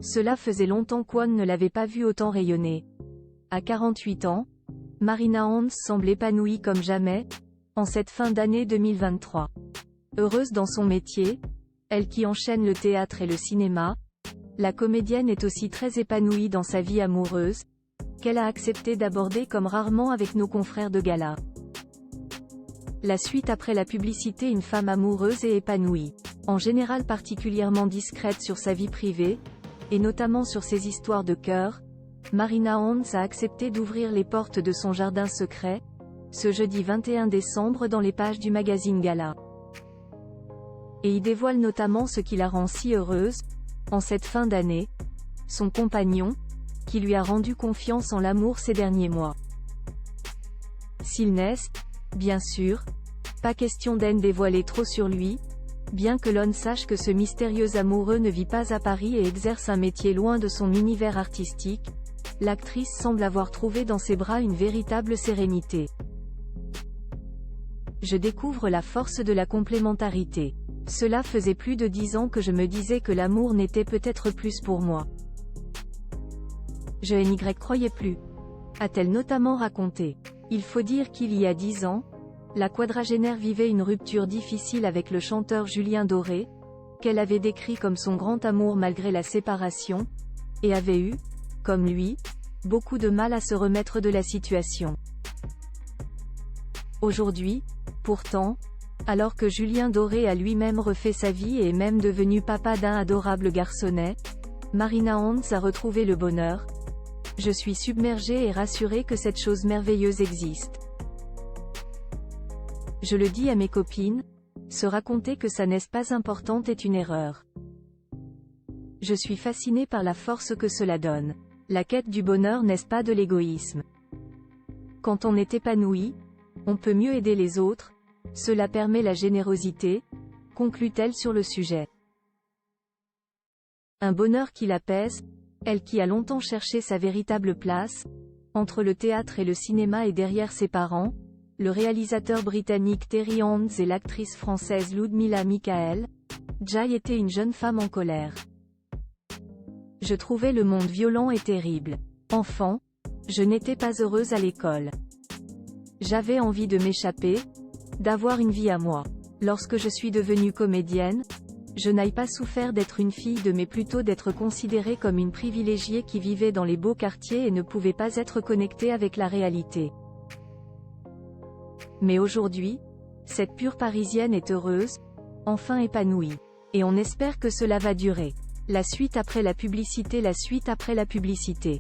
Cela faisait longtemps qu'Won ne l'avait pas vu autant rayonner. À 48 ans, Marina Hans semble épanouie comme jamais, en cette fin d'année 2023. Heureuse dans son métier, elle qui enchaîne le théâtre et le cinéma, la comédienne est aussi très épanouie dans sa vie amoureuse, qu'elle a accepté d'aborder comme rarement avec nos confrères de gala. La suite après la publicité: une femme amoureuse et épanouie. En général particulièrement discrète sur sa vie privée, et notamment sur ses histoires de cœur, Marina Hans a accepté d'ouvrir les portes de son jardin secret, ce jeudi 21 décembre dans les pages du magazine Gala. Et y dévoile notamment ce qui la rend si heureuse, en cette fin d'année, son compagnon, qui lui a rendu confiance en l'amour ces derniers mois. S'ils naissent, bien sûr, pas question d'en dévoiler trop sur lui, bien que l'on sache que ce mystérieux amoureux ne vit pas à Paris et exerce un métier loin de son univers artistique, l'actrice semble avoir trouvé dans ses bras une véritable sérénité. Je découvre la force de la complémentarité. Cela faisait plus de 10 ans que je me disais que l'amour n'était peut-être plus pour moi. Je n'y croyais plus, a-t-elle notamment raconté. Il faut dire qu'il y a 10 ans, la quadragénaire vivait une rupture difficile avec le chanteur Julien Doré, qu'elle avait décrit comme son grand amour malgré la séparation, et avait eu, comme lui, beaucoup de mal à se remettre de la situation. Aujourd'hui, pourtant, alors que Julien Doré a lui-même refait sa vie et est même devenu papa d'un adorable garçonnet, Marina Hans a retrouvé le bonheur. Je suis submergée et rassurée que cette chose merveilleuse existe. Je le dis à mes copines, se raconter que ça n'est pas importante est une erreur. Je suis fascinée par la force que cela donne. La quête du bonheur n'est pas de l'égoïsme. Quand on est épanoui, on peut mieux aider les autres, cela permet la générosité, conclut-elle sur le sujet. Un bonheur qui l'apaise, elle qui a longtemps cherché sa véritable place, entre le théâtre et le cinéma et derrière ses parents, le réalisateur britannique Terry Hans et l'actrice française Ludmilla Michael, Jai était une jeune femme en colère. Je trouvais le monde violent et terrible. Enfant, je n'étais pas heureuse à l'école. J'avais envie de m'échapper, d'avoir une vie à moi. Lorsque je suis devenue comédienne, je n'ai pas souffert d'être une fille mais plutôt d'être considérée comme une privilégiée qui vivait dans les beaux quartiers et ne pouvait pas être connectée avec la réalité. Mais aujourd'hui, cette pure Parisienne est heureuse, enfin épanouie. Et on espère que cela va durer. La suite après la publicité. La suite après la publicité.